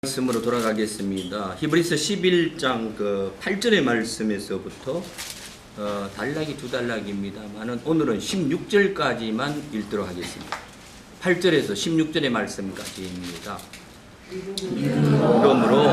말씀으로 돌아가겠습니다. 히브리서 11장 8절의 말씀에서부터 단락이 두 단락입니다만 오늘은 16절까지만 읽도록 하겠습니다. 8절에서 16절의 말씀까지입니다. 그러므로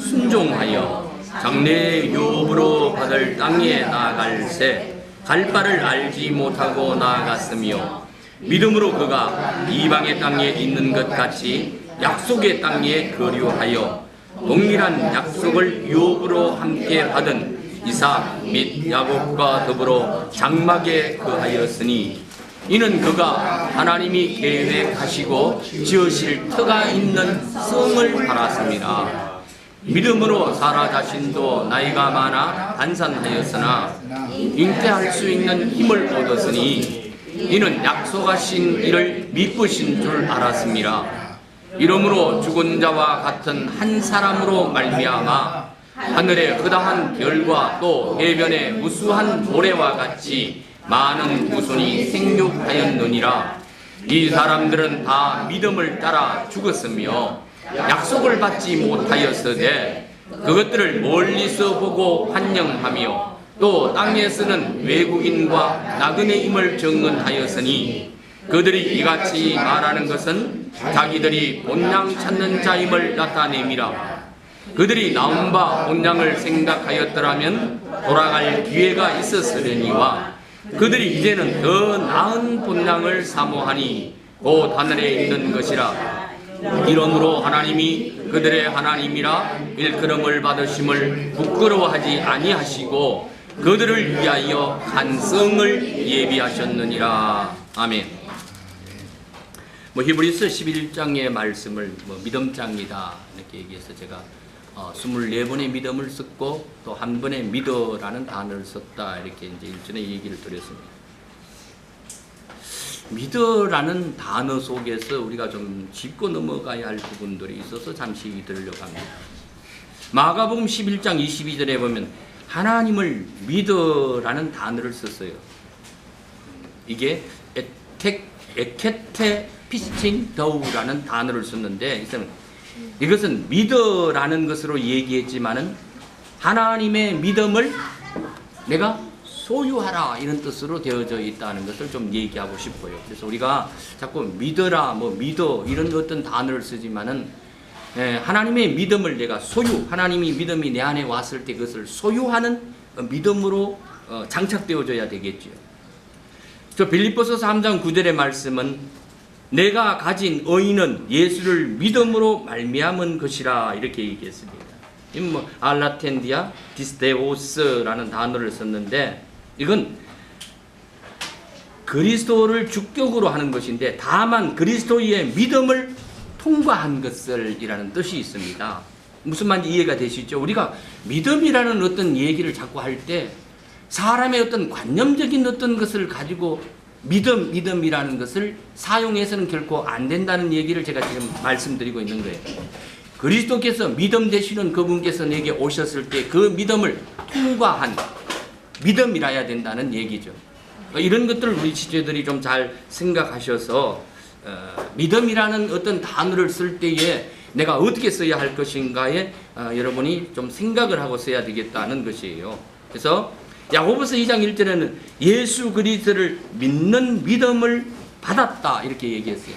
순종하여 장래의 유업으로 받을 땅에 나아갈새 갈 바를 알지 못하고 나아갔으며 믿음으로 그가 이방의 땅에 있는 것 같이 약속의 땅에 거류하여 동일한 약속을 유업으로 함께 받은 이삭 및 야곱과 더불어 장막에 거하였으니 이는 그가 하나님이 계획하시고 지으실 터가 있는 성을 바랐습니다. 믿음으로 사라 자신도 나이가 많아 단산하였으나 잉태할 수 있는 힘을 얻었으니 이는 약속하신 이를 믿으신 줄 알았습니다. 이러므로 죽은 자와 같은 한 사람으로 말미암아 하늘의 흐다한 별과 또 해변의 무수한 모래와 같이 많은 후손이 생육하였느니라. 이 사람들은 다 믿음을 따라 죽었으며 약속을 받지 못하였으되 그것들을 멀리서 보고 환영하며 또 땅에서는 외국인과 나그네임을 증언하였으니 그들이 이같이 말하는 것은 자기들이 본향 찾는 자임을 나타냄이라. 그들이 나온 바 본향을 생각하였더라면 돌아갈 기회가 있었으려니와 그들이 이제는 더 나은 본향을 사모하니 곧 하늘에 있는 것이라. 이러므로 하나님이 그들의 하나님이라 일컬음을 받으심을 부끄러워하지 아니하시고 그들을 위하여 한 성을 예비하셨느니라. 아멘. 히브리서 11장의 말씀을 믿음장이다 이렇게 얘기해서 제가 24번의 믿음을 썼고 또 한 번의 믿어라는 단어를 썼다 이렇게 이제 일전에 얘기를 드렸습니다. 믿어라는 단어 속에서 우리가 좀 짚고 넘어가야 할 부분들이 있어서 잠시 들으려고 합니다. 마가복음 11장 22절에 보면 하나님을 믿어라는 단어를 썼어요. 이게 에케테 피스팅 더우라는 단어를 썼는데 이것은 믿어라는 것으로 얘기했지만은 하나님의 믿음을 내가 소유하라 이런 뜻으로 되어져 있다는 것을 좀 얘기하고 싶어요. 그래서 우리가 자꾸 믿어라 믿어 이런 어떤 단어를 쓰지만은 하나님의 믿음을 내가 소유, 하나님이 믿음이 내 안에 왔을 때 그것을 소유하는 믿음으로 장착되어져야 되겠죠. 저 빌립보서 3장 9절의 말씀은 내가 가진 의인은 예수를 믿음으로 말미암은 것이라 이렇게 얘기했습니다. 알라텐디아 디스테오스라는 단어를 썼는데 이건 그리스도를 주격으로 하는 것인데 다만 그리스도의 믿음을 통과한 것을이라는 뜻이 있습니다. 무슨 말인지 이해가 되시죠? 우리가 믿음이라는 어떤 얘기를 자꾸 할 때 사람의 어떤 관념적인 어떤 것을 가지고 믿음이라는 것을 사용해서는 결코 안 된다는 얘기를 제가 지금 말씀드리고 있는 거예요. 그리스도께서 믿음 되시는 그분께서 내게 오셨을 때 그 믿음을 통과한 믿음이라야 된다는 얘기죠. 이런 것들을 우리 지체들이 좀 잘 생각하셔서 믿음이라는 어떤 단어를 쓸 때에 내가 어떻게 써야 할 것인가에 여러분이 좀 생각을 하고 써야 되겠다는 것이에요. 그래서 야고보서 2장 1절에는 예수 그리스도를 믿는 믿음을 받았다 이렇게 얘기했어요.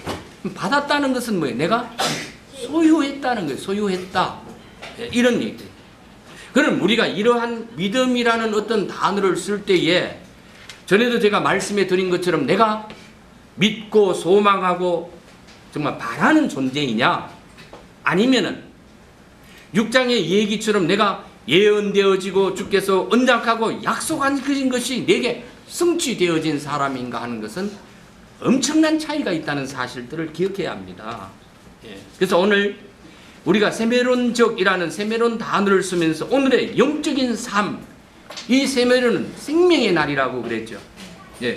받았다는 것은 뭐예요? 내가 소유했다는 거예요. 소유했다 이런 얘기죠. 그럼 우리가 이러한 믿음이라는 어떤 단어를 쓸 때에 전에도 제가 말씀해 드린 것처럼 내가 믿고 소망하고 정말 바라는 존재이냐 아니면은 6장의 얘기처럼 내가 예언되어지고 주께서 언약하고 약속한 것이 내게 성취되어진 사람인가 하는 것은 엄청난 차이가 있다는 사실들을 기억해야 합니다. 그래서 오늘 우리가 세메론적이라는 세메론 단어를 쓰면서 오늘의 영적인 삶, 이 세메론은 생명의 날이라고 그랬죠.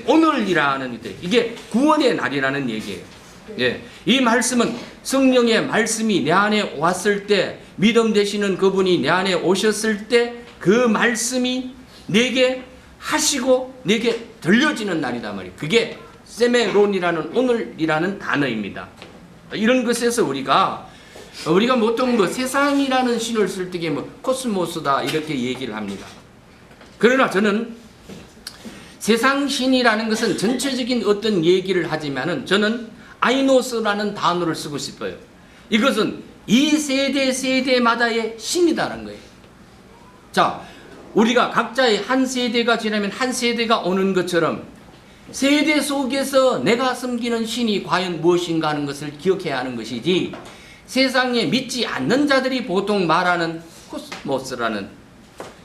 오늘이라는 이게 구원의 날이라는 얘기예요. 이 말씀은 성령의 말씀이 내 안에 왔을 때 믿음 되시는 그분이 내 안에 오셨을 때 그 말씀이 내게 하시고 내게 들려지는 날이다 말이에요. 그게 세메론이라는 오늘이라는 단어입니다. 이런 것에서 우리가 보통 뭐 세상이라는 신을 쓸 때에 뭐 코스모스다 이렇게 얘기를 합니다. 그러나 저는 세상신이라는 것은 전체적인 어떤 얘기를 하지만은 저는 아이노스라는 단어를 쓰고 싶어요. 이것은 이 세대마다의 신이다라는 거예요. 자, 우리가 각자의 한 세대가 지나면 한 세대가 오는 것처럼 세대 속에서 내가 섬기는 신이 과연 무엇인가 하는 것을 기억해야 하는 것이지, 세상에 믿지 않는 자들이 보통 말하는 코스모스라는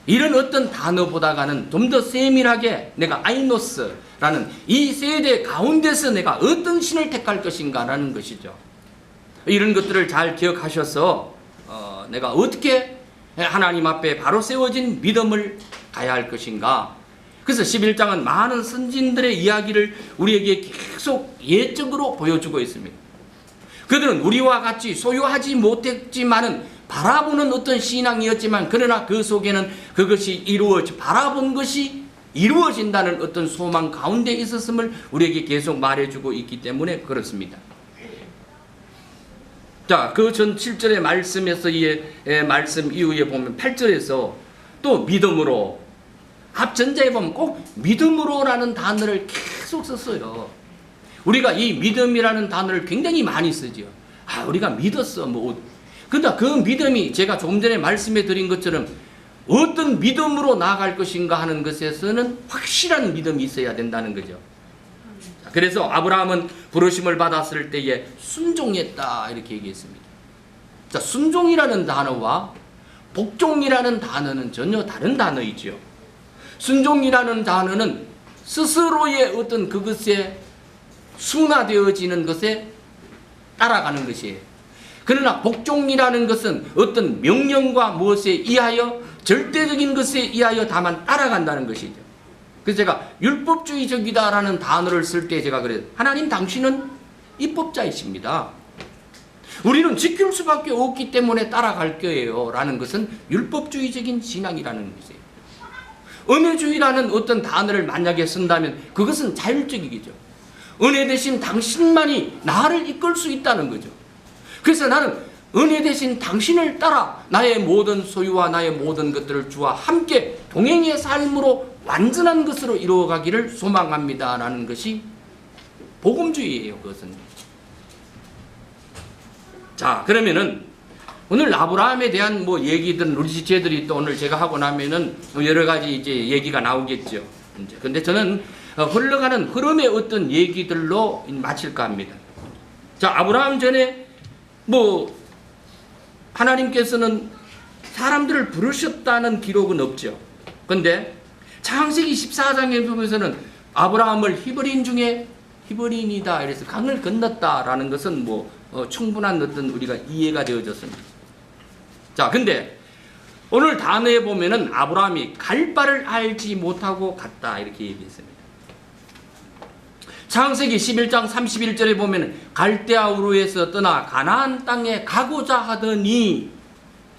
이런 어떤 단어보다가는 좀 더 세밀하게 내가 아이노스라는 이 세대 가운데서 내가 어떤 신을 택할 것인가라는 것이죠. 이런 것들을 잘 기억하셔서 내가 어떻게 하나님 앞에 바로 세워진 믿음을 가야 할 것인가. 그래서 11장은 많은 선진들의 이야기를 우리에게 계속 예적으로 보여주고 있습니다. 그들은 우리와 같이 소유하지 못했지만은 바라보는 어떤 신앙이었지만, 그러나 그 속에는 그것이 바라본 것이 이루어진다는 어떤 소망 가운데 있었음을 우리에게 계속 말해주고 있기 때문에 그렇습니다. 자, 그 전 7절의 말씀에서 말씀 이후에 보면 8절에서 또 믿음으로, 앞전자에 보면 꼭 믿음으로라는 단어를 계속 썼어요. 우리가 이 믿음이라는 단어를 굉장히 많이 쓰죠. 우리가 믿었어. 근데 그 믿음이 제가 조금 전에 말씀해 드린 것처럼 어떤 믿음으로 나아갈 것인가 하는 것에서는 확실한 믿음이 있어야 된다는 거죠. 그래서 아브라함은 부르심을 받았을 때에 순종했다 이렇게 얘기했습니다. 자, 순종이라는 단어와 복종이라는 단어는 전혀 다른 단어이죠. 순종이라는 단어는 스스로의 어떤 그것에 순화되어지는 것에 따라가는 것이에요. 그러나 복종이라는 것은 어떤 명령과 무엇에 의하여, 절대적인 것에 의하여 다만 따라간다는 것이죠. 그래서 제가 율법주의적이다라는 단어를 쓸 때 제가 그래요. 하나님 당신은 입법자이십니다. 우리는 지킬 수밖에 없기 때문에 따라갈 거예요 라는 것은 율법주의적인 신앙이라는 것이에요. 은혜주의라는 어떤 단어를 만약에 쓴다면 그것은 자율적이죠. 은혜 대신 당신만이 나를 이끌 수 있다는 거죠. 그래서 나는 은혜 대신 당신을 따라 나의 모든 소유와 나의 모든 것들을 주와 함께 동행의 삶으로 완전한 것으로 이루어가기를 소망합니다 라는 것이 복음주의예요. 그것은. 자, 그러면은 오늘 아브라함에 대한 얘기들은 우리 지체들이 또 오늘 제가 하고 나면은 여러 가지 이제 얘기가 나오겠죠. 근데 저는 흘러가는 흐름의 어떤 얘기들로 마칠까 합니다. 자, 아브라함 전에 하나님께서는 사람들을 부르셨다는 기록은 없죠. 근데 창세기 14장에 보면서는 아브라함을 히브리인 중에 히브리인이다 이래서 강을 건넜다라는 것은 충분한 어떤 우리가 이해가 되어졌습니다. 자, 근데 오늘 단어에 보면은 아브라함이 갈 바를 알지 못하고 갔다 이렇게 얘기했습니다. 창세기 11장 31절에 보면 갈대아 우르에서 떠나 가나안 땅에 가고자 하더니,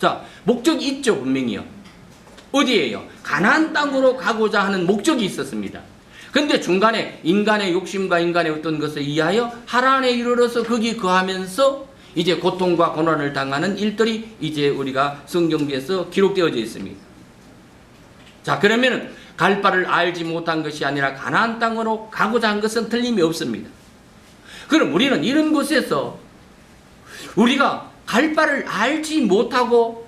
자, 목적이 있죠. 분명히요. 어디예요? 가나안 땅으로 가고자 하는 목적이 있었습니다. 근데 중간에 인간의 욕심과 인간의 어떤 것에 의하여 하란에 이르러서 거기 거하면서 이제 고통과 고난을 당하는 일들이 이제 우리가 성경에서 기록되어져 있습니다. 자, 그러면은 갈 바를 알지 못한 것이 아니라 가나안 땅으로 가고자 한 것은 틀림이 없습니다. 그럼 우리는 이런 곳에서 우리가 갈 바를 알지 못하고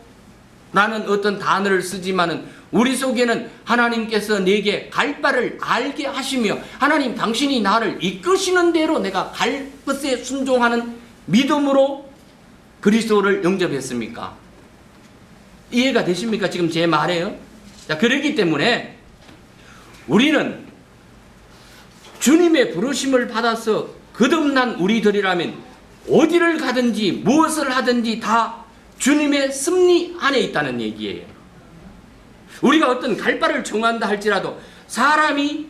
라는 어떤 단어를 쓰지만은 우리 속에는 하나님께서 내게 갈 바를 알게 하시며 하나님 당신이 나를 이끄시는 대로 내가 갈 것에 순종하는 믿음으로 그리스도를 영접했습니까? 이해가 되십니까? 지금 제 말에요. 자, 그렇기 때문에 우리는 주님의 부르심을 받아서 거듭난 우리들이라면 어디를 가든지 무엇을 하든지 다 주님의 섭리 안에 있다는 얘기예요. 우리가 어떤 갈 바를 정한다 할지라도, 사람이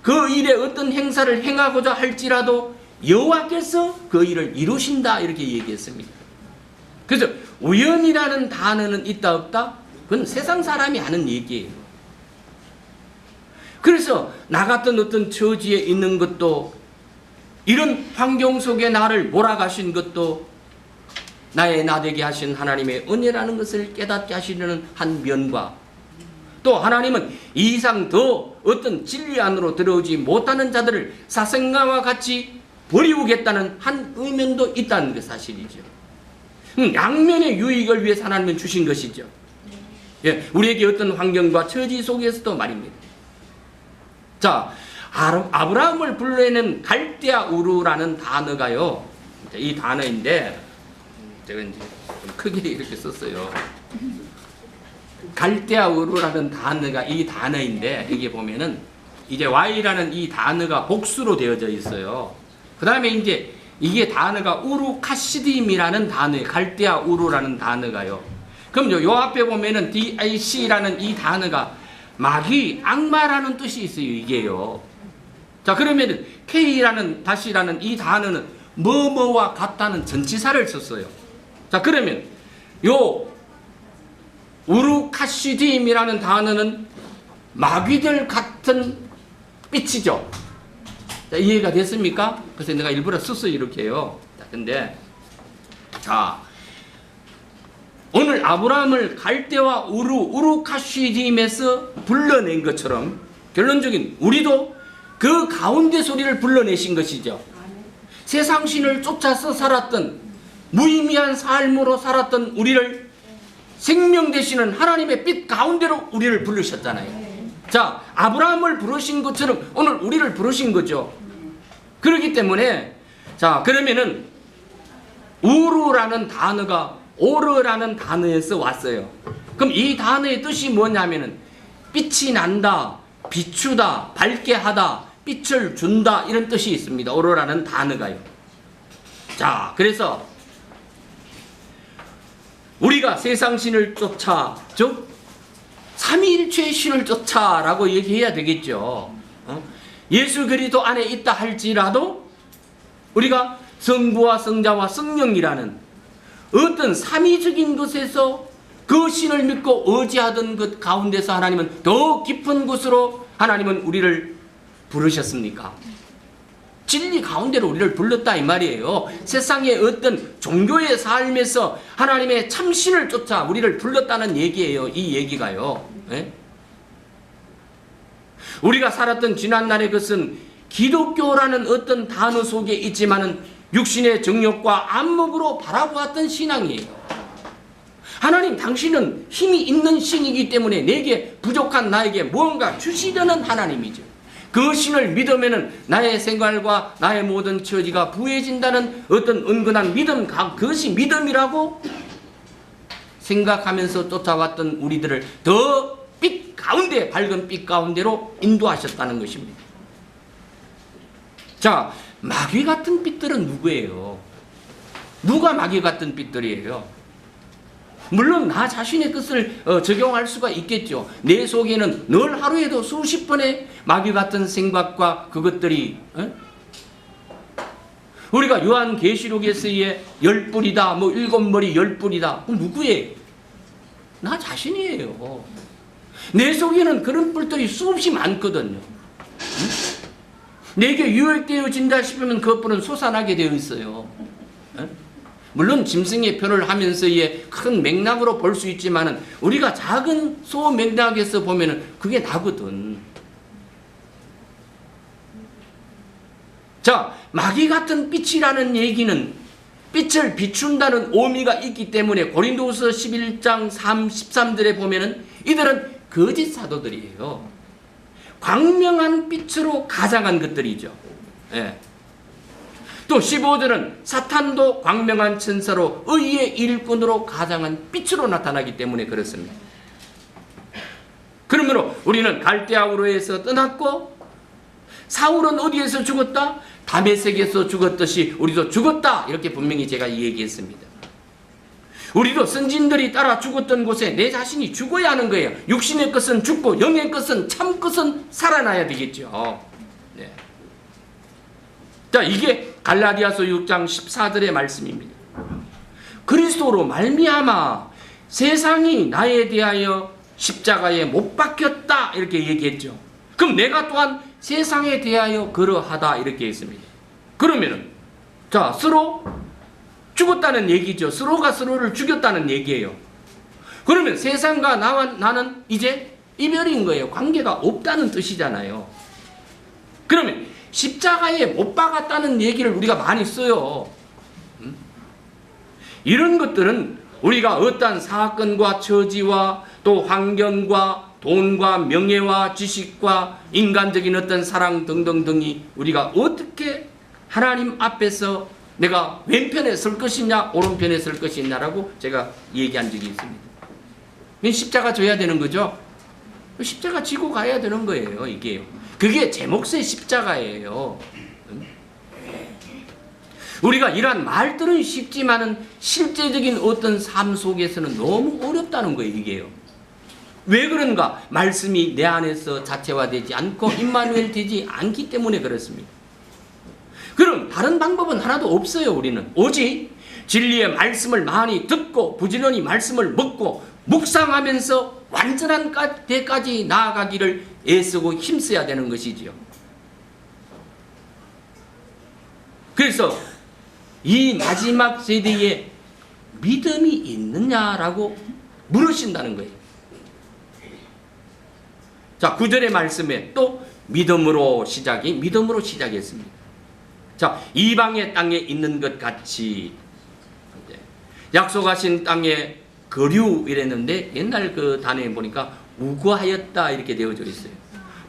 그 일에 어떤 행사를 행하고자 할지라도 여호와께서 그 일을 이루신다 이렇게 얘기했습니다. 그래서 우연이라는 단어는 있다 없다? 그건 세상 사람이 하는 얘기예요. 그래서 나 같은 어떤 처지에 있는 것도 이런 환경 속에 나를 몰아가신 것도 나의 나되게 하신 하나님의 은혜라는 것을 깨닫게 하시려는 한 면과, 또 하나님은 이 이상 더 어떤 진리 안으로 들어오지 못하는 자들을 사생아와 같이 버리우겠다는 한 의면도 있다는 게 사실이죠. 양면의 유익을 위해서 하나님은 주신 것이죠. 예, 우리에게 어떤 환경과 처지 속에서도 말입니다. 자, 아브라함을 불러내는 갈대아 우르라는 단어가요, 이 단어인데 제가 이제 좀 크게 이렇게 썼어요. 갈대아 우르라는 단어가 이 단어인데, 여기 보면은 이제 Y라는 이 단어가 복수로 되어져 있어요. 그 다음에 이제 이게 단어가 우루카시딤이라는 단어예요. 갈대아 우르라는 단어가요. 그럼 요 앞에 보면은 DIC라는 이 단어가 마귀, 악마라는 뜻이 있어요. 이게요. 자, 그러면은 K라는 다시라는 이 단어는 뭐뭐와 같다는 전치사를 썼어요. 자, 그러면 요 우루카시딤이라는 단어는 마귀들 같은 빛이죠. 자, 이해가 됐습니까? 그래서 내가 일부러 썼어요. 이렇게요. 자, 근데 자, 오늘 아브라함을 갈대와 우루카시딤에서 불러낸 것처럼 결론적인 우리도 그 가운데 소리를 불러내신 것이죠. 세상 신을 쫓아서 살았던 무의미한 삶으로 살았던 우리를 생명 되시는 하나님의 빛 가운데로 우리를 부르셨잖아요. 자, 아브라함을 부르신 것처럼 오늘 우리를 부르신 거죠. 그렇기 때문에 자, 그러면은 우르라는 단어가 오르라는 단어에서 왔어요. 그럼 이 단어의 뜻이 뭐냐면은 빛이 난다, 비추다, 밝게 하다, 빛을 준다, 이런 뜻이 있습니다. 오르라는 단어가요. 자, 그래서 우리가 세상 신을 쫓아, 즉 삼위일체의 신을 쫓아라고 얘기해야 되겠죠. 예수 그리스도 안에 있다 할지라도 우리가 성부와 성자와 성령이라는 어떤 삼위적인 것에서 그 신을 믿고 의지하던 것 가운데서 하나님은 더 깊은 곳으로 하나님은 우리를 부르셨습니까? 진리 가운데로 우리를 불렀다 이 말이에요. 세상의 어떤 종교의 삶에서 하나님의 참신을 쫓아 우리를 불렀다는 얘기예요. 이 얘기가요. 네? 우리가 살았던 지난날의 것은 기독교라는 어떤 단어 속에 있지만은 육신의 정욕과 안목으로 바라보았던 신앙이에요. 하나님, 당신은 힘이 있는 신이기 때문에 내게 부족한 나에게 무언가 주시려는 하나님이죠. 그 신을 믿으면은 나의 생활과 나의 모든 처지가 부해진다는 어떤 은근한 믿음, 그것이 믿음이라고 생각하면서 쫓아왔던 우리들을 더 빛 가운데, 밝은 빛 가운데로 인도하셨다는 것입니다. 자, 마귀 같은 빛들은 누구예요? 누가 마귀 같은 빛들이에요? 물론 나 자신의 것을 적용할 수가 있겠죠. 내 속에는 늘 하루에도 수십 번의 마귀 같은 생각과 그것들이 우리가 요한계시록에서의 10뿔이다, 뭐 7머리 10뿔이다. 누구예요? 나 자신이에요. 내 속에는 그런 뿔들이 수없이 많거든요. 내게 유혹되어진다 싶으면 그 뿔은 솟아나게 되어 있어요. 물론 짐승의 표를 하면서의 큰 맥락으로 볼 수 있지만은 우리가 작은 소맥락에서 보면은 그게 나거든. 자, 마귀 같은 빛이라는 얘기는 빛을 비춘다는 의미가 있기 때문에 고린도후서 11장 13절에 보면은 이들은 거짓 사도들이에요. 광명한 빛으로 가장한 것들이죠. 예. 또 15절은 사탄도 광명한 천사로 의의 일꾼으로 가장한 빛으로 나타나기 때문에 그렇습니다. 그러므로 우리는 갈대아우르에서 떠났고 사울은 어디에서 죽었다? 다메섹에서 죽었듯이 우리도 죽었다. 이렇게 분명히 제가 얘기했습니다. 우리도 선진들이 따라 죽었던 곳에 내 자신이 죽어야 하는 거예요. 육신의 것은 죽고 영의 것은 참 것은 살아나야 되겠죠. 네. 자, 이게 갈라디아서 6장 14절의 말씀입니다. 그리스도로 말미암아 세상이 나에 대하여 십자가에 못 박혔다 이렇게 얘기했죠. 그럼 내가 또한 세상에 대하여 그러하다 이렇게 했습니다. 그러면은 자, 서로 죽었다는 얘기죠. 서로가 서로를 죽였다는 얘기예요. 그러면 세상과 나는 이제 이별인 거예요. 관계가 없다는 뜻이잖아요. 그러면 십자가에 못 박았다는 얘기를 우리가 많이 써요. 이런 것들은 우리가 어떠한 사건과 처지와 또 환경과 돈과 명예와 지식과 인간적인 어떤 사랑 등등등이 우리가 어떻게 하나님 앞에서 내가 왼편에 설 것이냐 오른편에 설 것이냐라고 제가 얘기한 적이 있습니다. 십자가 져야 되는 거죠. 십자가 지고 가야 되는 거예요. 이게요. 그게 제 몫의 십자가예요. 우리가 이러한 말들은 쉽지만은 실제적인 어떤 삶 속에서는 너무 어렵다는 거예요. 이게요. 왜 그런가? 말씀이 내 안에서 자체화되지 않고 임마누엘 되지 않기 때문에 그렇습니다. 그럼 다른 방법은 하나도 없어요. 우리는 오직 진리의 말씀을 많이 듣고 부지런히 말씀을 먹고 묵상하면서 완전한 데까지 나아가기를 애쓰고 힘써야 되는 것이지요. 그래서 이 마지막 세대에 믿음이 있느냐라고 물으신다는 거예요. 자, 9절의 말씀에 또 믿음으로 시작했습니다. 자, 이방의 땅에 있는 것 같이 약속하신 땅에 거류 이랬는데 옛날 그 단어에 보니까 우거하였다 이렇게 되어져 있어요.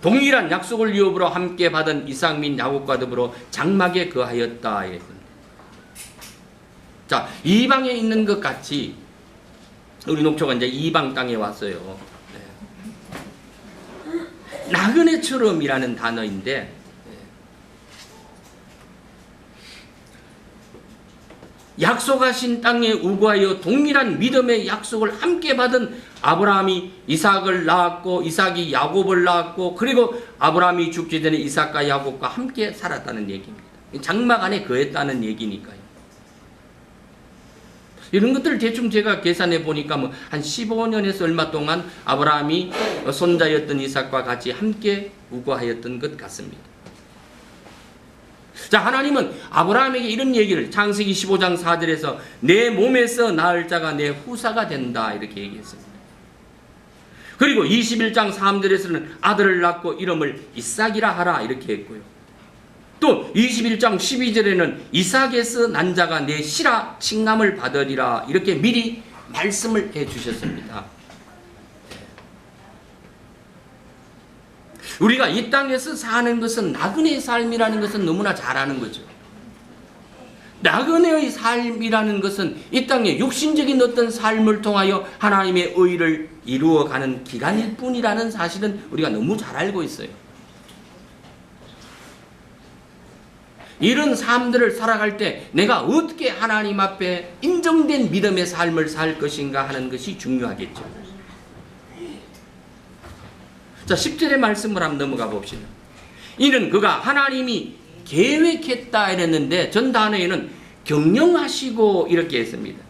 동일한 약속을 유업으로 함께 받은 이삭 및 야곱과 더불어 장막에 거하였다 이랬습니다. 자, 이방에 있는 것 같이 우리 녹초가 이제 이방 땅에 왔어요. 네. 나그네처럼이라는 단어인데 약속하신 땅에 우거하여 동일한 믿음의 약속을 함께 받은 아브라함이 이삭을 낳았고 이삭이 야곱을 낳았고 그리고 아브라함이 죽기 전에 이삭과 야곱과 함께 살았다는 얘기입니다. 장막 안에 거했다는 얘기니까요. 이런 것들을 대충 제가 계산해 보니까 뭐 한 15년에서 얼마 동안 아브라함이 손자였던 이삭과 같이 함께 우거하였던 것 같습니다. 자, 하나님은 아브라함에게 이런 얘기를 창세기 15장 4절에서 내 몸에서 낳을 자가 내 후사가 된다 이렇게 얘기했습니다. 그리고 21장 3절에서는 아들을 낳고 이름을 이삭이라 하라 이렇게 했고요. 또 21장 12절에는 이삭에서 난 자가 내 씨라 칭함을 받으리라 이렇게 미리 말씀을 해 주셨습니다. 우리가 이 땅에서 사는 것은 나그네의 삶이라는 것은 너무나 잘 아는 거죠. 나그네의 삶이라는 것은 이 땅에 육신적인 어떤 삶을 통하여 하나님의 의를 이루어가는 기간일 뿐이라는 사실은 우리가 너무 잘 알고 있어요. 이런 삶들을 살아갈 때 내가 어떻게 하나님 앞에 인정된 믿음의 삶을 살 것인가 하는 것이 중요하겠죠. 자, 10절의 말씀을 한번 넘어가 봅시다. 이는 그가 하나님이 계획했다 이랬는데 전 단어에는 경영하시고 이렇게 했습니다.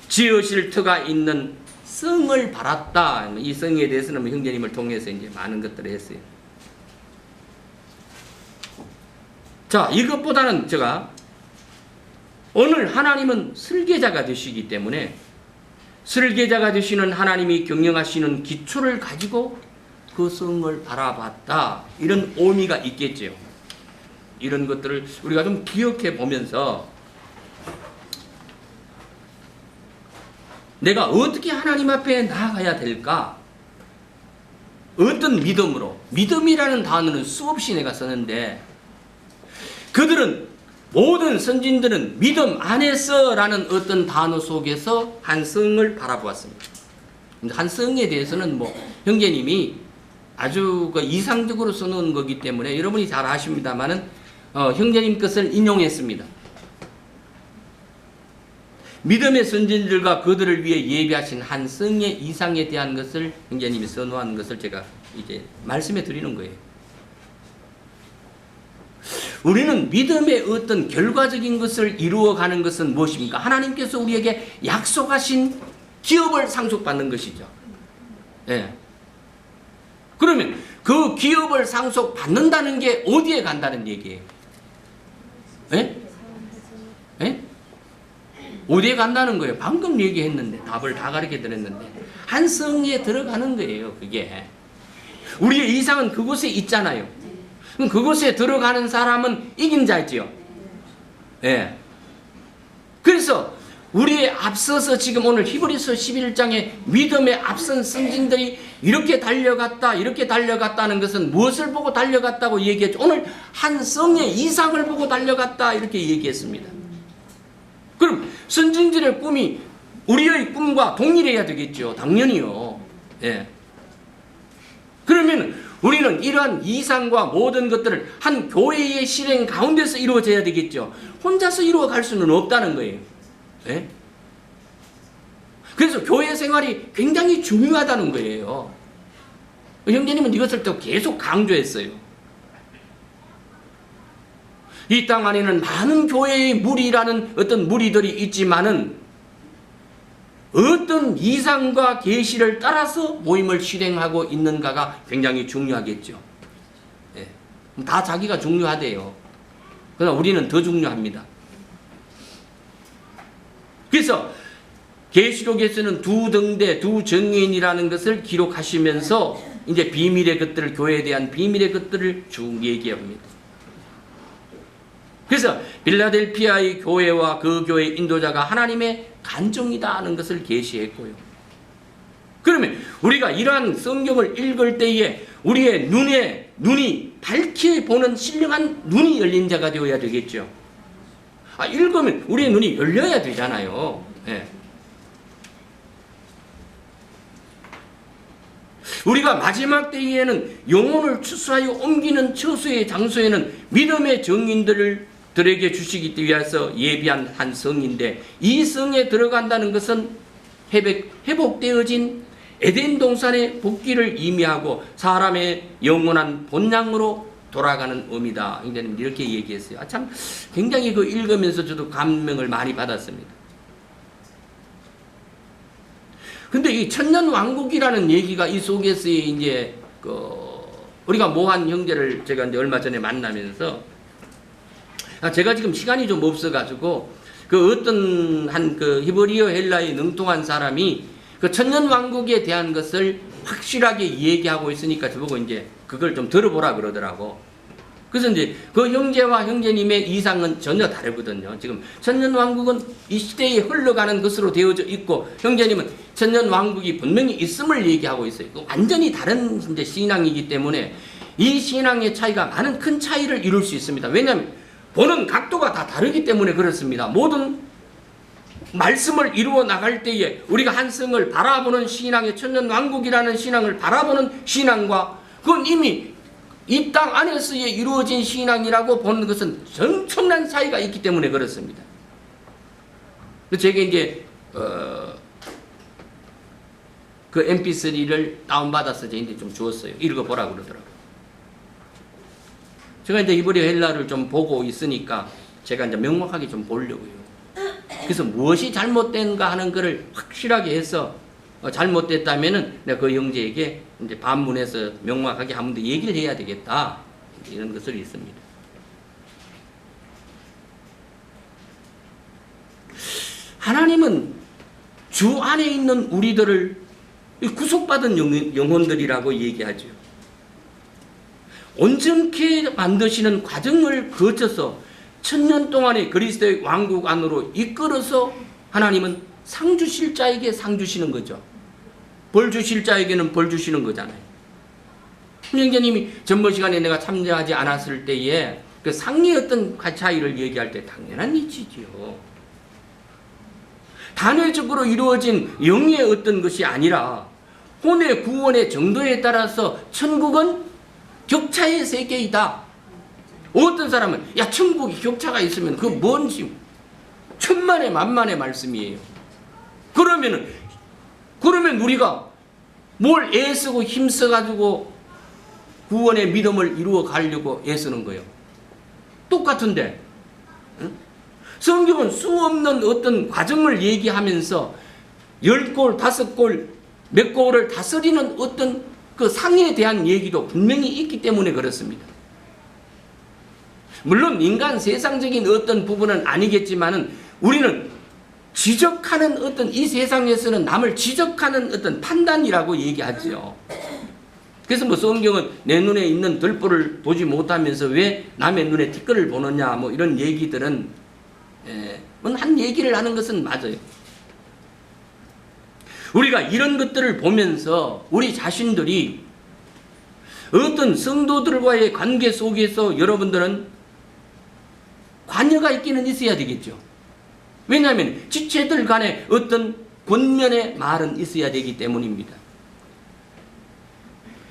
지으실 터가 있는 성을 바랐다. 이 성에 대해서는 형제님을 통해서 이제 많은 것들을 했어요. 자, 이것보다는 제가 오늘 하나님은 설계자가 되시기 때문에 설계자가 되시는 하나님이 경영하시는 기초를 가지고 그 성을 바라봤다. 이런 의미가 있겠죠. 이런 것들을 우리가 좀 기억해 보면서 내가 어떻게 하나님 앞에 나아가야 될까? 어떤 믿음으로? 믿음이라는 단어는 수없이 내가 썼는데 그들은 모든 선진들은 믿음 안에서라는 어떤 단어 속에서 한 성을 바라보았습니다. 한 성에 대해서는 뭐 형제님이 아주 그 이상적으로 써놓은 거기 때문에 여러분이 잘 아십니다만은 형제님 것을 인용했습니다. 믿음의 선진들과 그들을 위해 예비하신 한 성의 이상에 대한 것을 형제님이 써놓은 것을 제가 이제 말씀해 드리는 거예요. 우리는 믿음의 어떤 결과적인 것을 이루어가는 것은 무엇입니까? 하나님께서 우리에게 약속하신 기업을 상속받는 것이죠. 예. 그러면 그 기업을 상속받는다는 게 어디에 간다는 얘기예요? 예? 예? 어디에 간다는 거예요? 방금 얘기했는데 답을 다 가르쳐 드렸는데 한 성에 들어가는 거예요. 그게 우리의 이상은 그곳에 있잖아요. 그럼 그곳에 들어가는 사람은 이긴 자지요. 예. 그래서 우리의 앞서서 지금 오늘 히브리서 11장에 믿음에 앞선 선진들이 이렇게 달려갔다는 것은 무엇을 보고 달려갔다고 얘기했죠? 오늘 한 성의 이상을 보고 달려갔다 이렇게 얘기했습니다. 그럼 선진들의 꿈이 우리의 꿈과 동일해야 되겠죠. 당연히요. 예. 그러면 우리는 이러한 이상과 모든 것들을 한 교회의 실행 가운데서 이루어져야 되겠죠. 혼자서 이루어갈 수는 없다는 거예요. 예? 그래서 교회 생활이 굉장히 중요하다는 거예요. 형제님은 이것을 또 계속 강조했어요. 이 땅 안에는 많은 교회의 무리라는 어떤 무리들이 있지만은 어떤 이상과 계시를 따라서 모임을 실행하고 있는가가 굉장히 중요하겠죠. 예. 다 자기가 중요하대요. 그러나 우리는 더 중요합니다. 그래서 계시록에서는 두 등대, 두 정인이라는 것을 기록하시면서 이제 비밀의 것들을, 교회에 대한 비밀의 것들을 쭉 얘기합니다. 그래서 빌라델피아의 교회와 그 교회의 인도자가 하나님의 간종이다 하는 것을 계시했고요. 그러면 우리가 이러한 성경을 읽을 때에 우리의 눈이 밝게 보는 신령한 눈이 열린 자가 되어야 되겠죠. 읽으면 우리의 눈이 열려야 되잖아요. 예. 우리가 마지막 때에는 영혼을 추수하여 옮기는 처수의 장소에는 믿음의 정인들에게 주시기 위해서 예비한 한 성인데, 이 성에 들어간다는 것은 회복되어진 에덴 동산의 복귀를 의미하고 사람의 영원한 본향으로 돌아가는 의미다. 이렇게 얘기했어요. 참 굉장히 그 읽으면서 저도 감명을 많이 받았습니다. 근데 이 천년 왕국이라는 얘기가 이 속에서 이제 우리가 모한 형제를 제가 이제 얼마 전에 만나면서 제가 지금 시간이 좀 없어가지고 그 어떤 한 그 히브리어 헬라에 능통한 사람이 그 천년 왕국에 대한 것을 확실하게 얘기하고 있으니까 저보고 이제 그걸 좀 들어보라 그러더라고. 그래서 이제 그 형제와 형제님의 이상은 전혀 다르거든요. 지금 천년 왕국은 이 시대에 흘러가는 것으로 되어져 있고, 형제님은 천년 왕국이 분명히 있음을 얘기하고 있어요. 완전히 다른 이제 신앙이기 때문에 이 신앙의 차이가 많은 큰 차이를 이룰 수 있습니다. 왜냐하면 보는 각도가 다 다르기 때문에 그렇습니다. 모든 말씀을 이루어 나갈 때에 우리가 한 성을 바라보는 신앙의 천년 왕국이라는 신앙을 바라보는 신앙과 그건 이미 이 땅 안에서의 이루어진 신앙이라고 보는 것은 엄청난 차이가 있기 때문에 그렇습니다. 제가 이제 그 MP3를 다운받아서 저한테 좀 주었어요. 읽어보라 그러더라고요. 제가 이제 히브리어 헬라를 좀 보고 있으니까 제가 이제 명확하게 좀 보려고요. 그래서 무엇이 잘못된가 하는 것을 확실하게 해서 잘못됐다면은 내가 그 형제에게 이제 반문해서 명확하게 한 번 더 얘기를 해야 되겠다. 이런 것을 있습니다. 하나님은 주 안에 있는 우리들을 구속받은 영혼들이라고 얘기하죠. 온전케 만드시는 과정을 거쳐서 천년 동안의 그리스도의 왕국 안으로 이끌어서 하나님은 상 주실 자에게 상 주시는 거죠. 벌 주실 자에게는 벌 주시는 거잖아요. 형제님이 전번 시간에 내가 참여하지 않았을 때에 그 상의 어떤 차이를 얘기할 때 당연한 이치지요. 단회적으로 이루어진 영의 어떤 것이 아니라 혼의 구원의 정도에 따라서 천국은 격차의 세계이다. 어떤 사람은 야 천국이 격차가 있으면 그 뭔지 천만의 만만의 말씀이에요. 그러면 우리가 뭘 애쓰고 힘써가지고 구원의 믿음을 이루어 가려고 애쓰는 거예요. 똑같은데 성경은 수없는 어떤 과정을 얘기하면서 10골, 5골, 몇 골을 다스리는 어떤 그 상에 대한 얘기도 분명히 있기 때문에 그렇습니다. 물론 인간 세상적인 어떤 부분은 아니겠지만은 우리는 지적하는 어떤 이 세상에서는 남을 지적하는 어떤 판단이라고 얘기하죠. 그래서 뭐 성경은 내 눈에 있는 들보를 보지 못하면서 왜 남의 눈에 티끌을 보느냐 뭐 이런 얘기들은 한 얘기를 하는 것은 맞아요. 우리가 이런 것들을 보면서 우리 자신들이 어떤 성도들과의 관계 속에서 여러분들은 관여가 있기는 있어야 되겠죠. 왜냐하면 지체들 간에 어떤 권면의 말은 있어야 되기 때문입니다.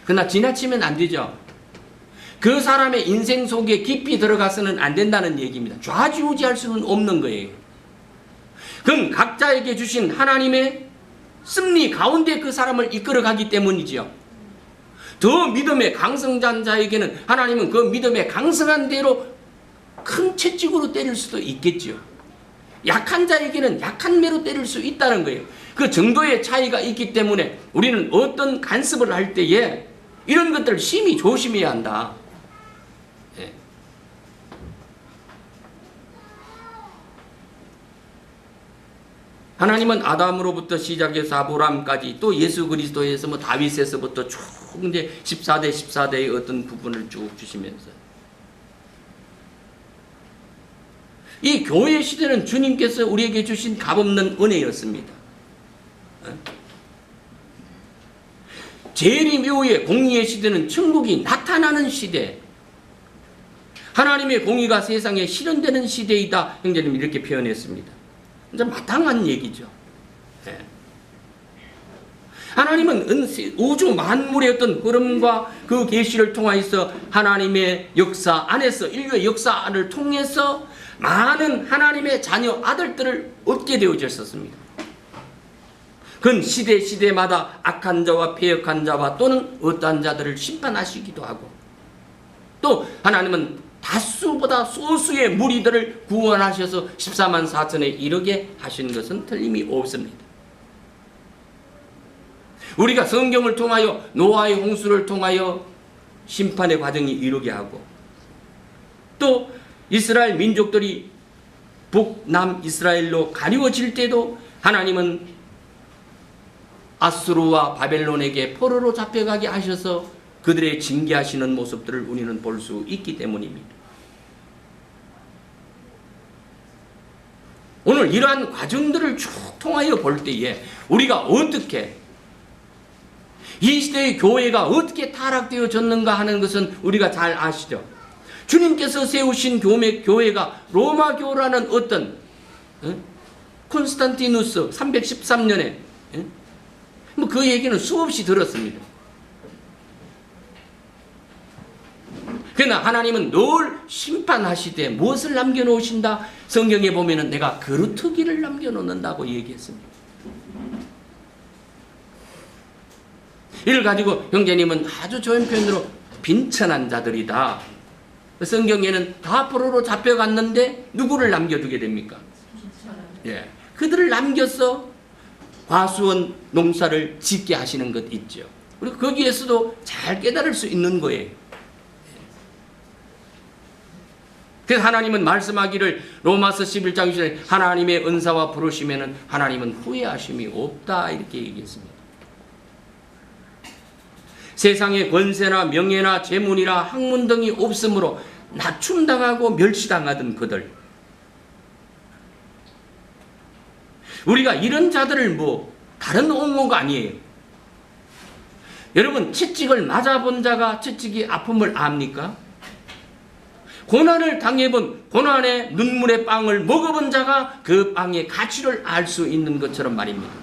그러나 지나치면 안 되죠. 그 사람의 인생 속에 깊이 들어가서는 안 된다는 얘기입니다. 좌지우지할 수는 없는 거예요. 그건 각자에게 주신 하나님의 섭리 가운데 그 사람을 이끌어가기 때문이죠. 더 믿음의 강성한 자에게는 하나님은 그 믿음의 강성한 대로 큰 채찍으로 때릴 수도 있겠죠. 약한 자에게는 약한 매로 때릴 수 있다는 거예요. 그 정도의 차이가 있기 때문에 우리는 어떤 간섭을 할 때에 이런 것들을 심히 조심해야 한다. 예. 하나님은 아담으로부터 시작해서 아브라함까지 또 예수 그리스도에서 뭐 다윗에서부터 쭉 이제 14대의 어떤 부분을 쭉 주시면서 이 교회 시대는 주님께서 우리에게 주신 값없는 은혜였습니다. 재림 이후의 공의의 시대는 천국이 나타나는 시대, 하나님의 공의가 세상에 실현되는 시대이다. 형제님 이렇게 표현했습니다. 이제 마땅한 얘기죠. 네. 하나님은 우주 만물의 어떤 흐름과 그 계시를 통하여서 하나님의 역사 안에서 인류의 역사를 통해서 많은 하나님의 자녀 아들들을 얻게 되어졌었습니다. 그건 시대마다 악한 자와 패역한 자와 또는 어떠한 자들을 심판하시기도 하고 또 하나님은 다수보다 소수의 무리들을 구원하셔서 14만 4천에 이르게 하신 것은 틀림이 없습니다. 우리가 성경을 통하여 노아의 홍수를 통하여 심판의 과정이 이르게 하고 또 이스라엘 민족들이 북남 이스라엘로 가리워질 때도 하나님은 아수르와 바벨론에게 포로로 잡혀가게 하셔서 그들의 징계하시는 모습들을 우리는 볼 수 있기 때문입니다. 오늘 이러한 과정들을 쭉 통하여 볼 때에 우리가 어떻게 이 시대의 교회가 어떻게 타락되어졌는가 하는 것은 우리가 잘 아시죠. 주님께서 세우신 교회가 로마교라는 어떤 콘스탄티누스 313년에 뭐 그 얘기는 수없이 들었습니다. 그러나 하나님은 늘 심판하시되 무엇을 남겨놓으신다? 성경에 보면은 내가 거루터기를 남겨놓는다고 얘기했습니다. 이를 가지고 형제님은 아주 좋은 표현으로 빈천한 자들이다. 성경에는 다 포로로 잡혀갔는데 누구를 남겨두게 됩니까? 예, 그들을 남겨서 과수원 농사를 짓게 하시는 것 있죠. 그리고 거기에서도 잘 깨달을 수 있는 거예요. 그래서 하나님은 말씀하기를 로마서 11장 10절에 하나님의 은사와 부르시면은 하나님은 후회하심이 없다 이렇게 얘기했습니다. 세상에 권세나 명예나 재물이나 학문 등이 없으므로 낮춤당하고 멸시당하던 그들, 우리가 이런 자들을 뭐 다른 옹호가 아니에요. 여러분 채찍을 맞아본 자가 채찍이 아픔을 압니까? 고난을 당해본 고난의 눈물의 빵을 먹어본 자가 그 빵의 가치를 알 수 있는 것처럼 말입니다.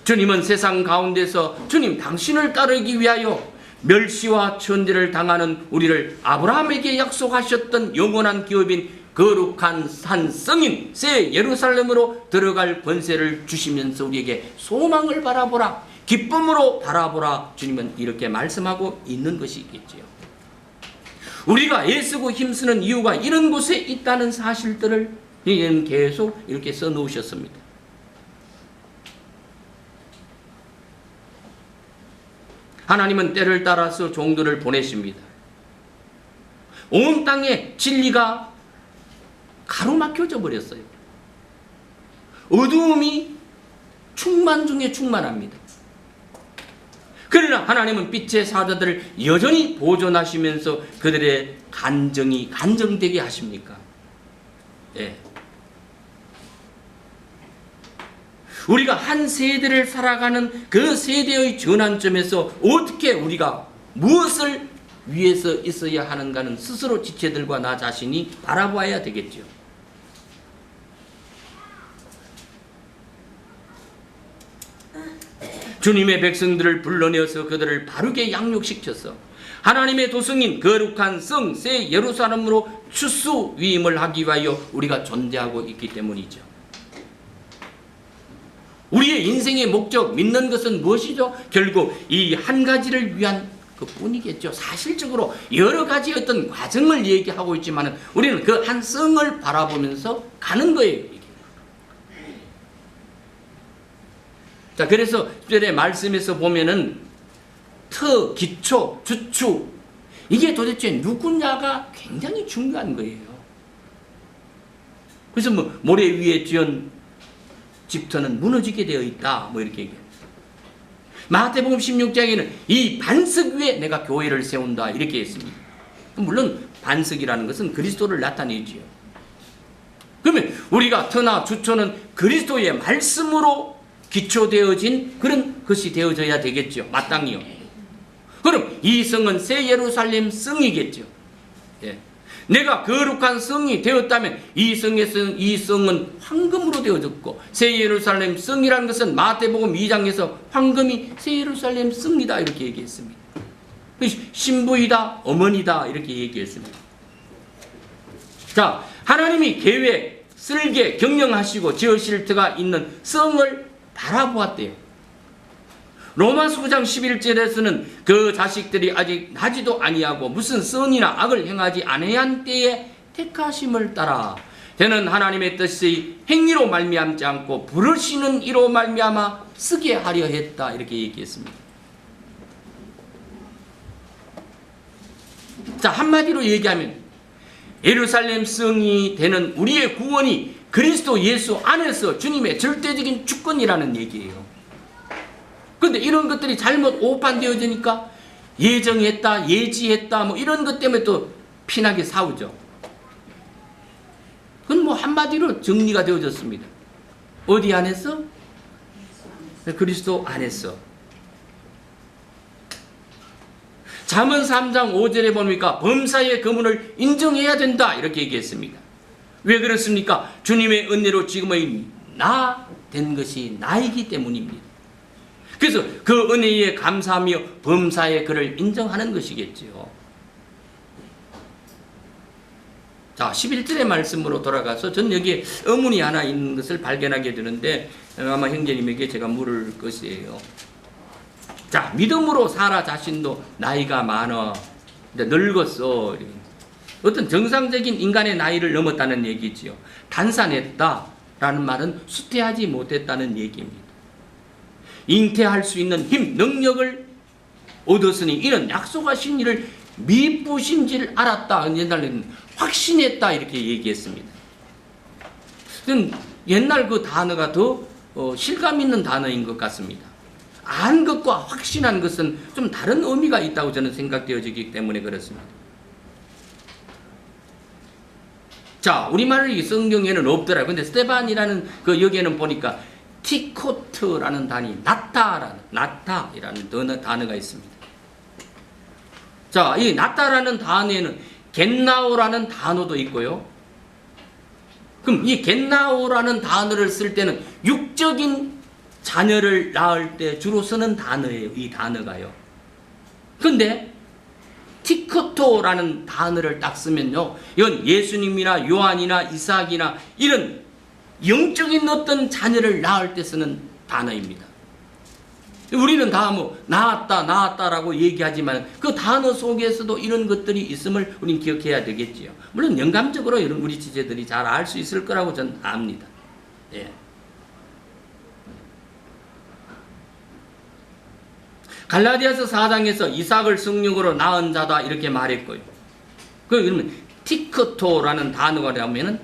주님은 세상 가운데서 주님 당신을 따르기 위하여 멸시와 천대를 당하는 우리를 아브라함에게 약속하셨던 영원한 기업인 거룩한 산 성인 새 예루살렘으로 들어갈 권세를 주시면서 우리에게 소망을 바라보라, 기쁨으로 바라보라, 주님은 이렇게 말씀하고 있는 것이 있겠지요. 우리가 애쓰고 힘쓰는 이유가 이런 곳에 있다는 사실들을 이제는 계속 이렇게 써놓으셨습니다. 하나님은 때를 따라서 종들을 보내십니다. 온 땅에 진리가 가로막혀져 버렸어요. 어두움이 충만 중에 충만합니다. 그러나 하나님은 빛의 사자들을 여전히 보존하시면서 그들의 간정이 간정되게 하십니까? 예. 우리가 한 세대를 살아가는 그 세대의 전환점에서 어떻게 우리가 무엇을 위해서 있어야 하는가는 스스로 지체들과 나 자신이 바라봐야 되겠죠. 주님의 백성들을 불러내어서 그들을 바르게 양육시켜서 하나님의 도성인 거룩한 성 새 예루살렘으로 추수 위임을 하기 위하여 우리가 존재하고 있기 때문이죠. 우리의 인생의 목적, 믿는 것은 무엇이죠? 결국 이 한 가지를 위한 그뿐이겠죠. 사실적으로 여러 가지 어떤 과정을 얘기하고 있지만 우리는 그 한 성을 바라보면서 가는 거예요. 자, 그래서 10절의 말씀에서 보면은 터, 기초, 주축, 이게 도대체 누구냐가 굉장히 중요한 거예요. 그래서 뭐 모래 위에 지은 집터는 무너지게 되어 있다, 뭐 이렇게 얘기해요. 마태복음 16장에는 이 반석 위에 내가 교회를 세운다, 이렇게 했습니다. 물론 반석이라는 것은 그리스도를 나타내지요. 그러면 우리가 터나 주초는 그리스도의 말씀으로 기초되어진 그런 것이 되어져야 되겠죠. 마땅히요. 그럼 이 성은 새 예루살렘 성이겠죠. 예. 내가 거룩한 성이 되었다면 이 성은 황금으로 되어졌고, 새 예루살렘 성이라는 것은 마태복음 2장에서 황금이 새 예루살렘 성이다, 이렇게 얘기했습니다. 신부이다, 어머니다, 이렇게 얘기했습니다. 자, 하나님이 계획, 설계, 경영하시고 지으실 터가 있는 성을 바라보았대요. 로마서 9장 11절에서는 그 자식들이 아직 나지도 아니하고 무슨 선이나 악을 행하지 아니한 때에 택하심을 따라 저는 하나님의 뜻이 행위로 말미암지 않고 부르시는 이로 말미암아 쓰게 하려 했다, 이렇게 얘기했습니다. 자, 한마디로 얘기하면 예루살렘 성이 되는 우리의 구원이 그리스도 예수 안에서 주님의 절대적인 주권이라는 얘기예요. 그런데 이런 것들이 잘못 오판되어지니까 예정했다, 예지했다, 뭐 이런 것 때문에 또 피나게 싸우죠. 그건 뭐 한마디로 정리가 되어졌습니다. 어디 안에서? 그리스도 안에서. 잠언 3장 5절에 보니까 범사의 거문을 인정해야 된다, 이렇게 얘기했습니다. 왜 그렇습니까? 주님의 은혜로 지금의 나 된 것이 나이기 때문입니다. 그래서 그 은혜에 감사하며 범사의 그를 인정하는 것이겠지요. 자, 11절의 말씀으로 돌아가서 전 여기에 의문이 하나 있는 것을 발견하게 되는데 아마 형제님에게 제가 물을 것이에요. 자, 믿음으로 사라 자신도 나이가 많아, 늙었어. 어떤 정상적인 인간의 나이를 넘었다는 얘기지요. 단산했다라는 말은 수태하지 못했다는 얘기입니다. 잉태할 수 있는 힘, 능력을 얻었으니 이는 약속하신 일을 미쁘신 줄 알았다. 옛날에는 확신했다, 이렇게 얘기했습니다. 옛날 그 단어가 더 실감 있는 단어인 것 같습니다. 안 것과 확신한 것은 좀 다른 의미가 있다고 저는 생각되어지기 때문에 그렇습니다. 자, 우리말 성경에는 없더라고요. 근데 스테반이라는 그 여기에는 보니까 티코트라는 단위, 나타이라는 단어가 있습니다. 자, 이 나타라는 단어에는 겟나오라는 단어도 있고요. 그럼 이 겟나오라는 단어를 쓸 때는 육적인 자녀를 낳을 때 주로 쓰는 단어예요. 이 단어가요. 근데 티코토라는 단어를 딱 쓰면요, 이건 예수님이나 요한이나 이삭이나 이런 영적인 어떤 자녀를 낳을 때 쓰는 단어입니다. 우리는 다 뭐 나았다라고 얘기하지만 그 단어 속에서도 이런 것들이 있음을 우리는 기억해야 되겠지요. 물론 영감적으로 이런 우리 지체들이 잘 알 수 있을 거라고 저는 압니다. 예. 갈라디아서 4장에서 이삭을 성령으로 낳은 자다 이렇게 말했고요. 그러면 티크토라는 단어가 나오면은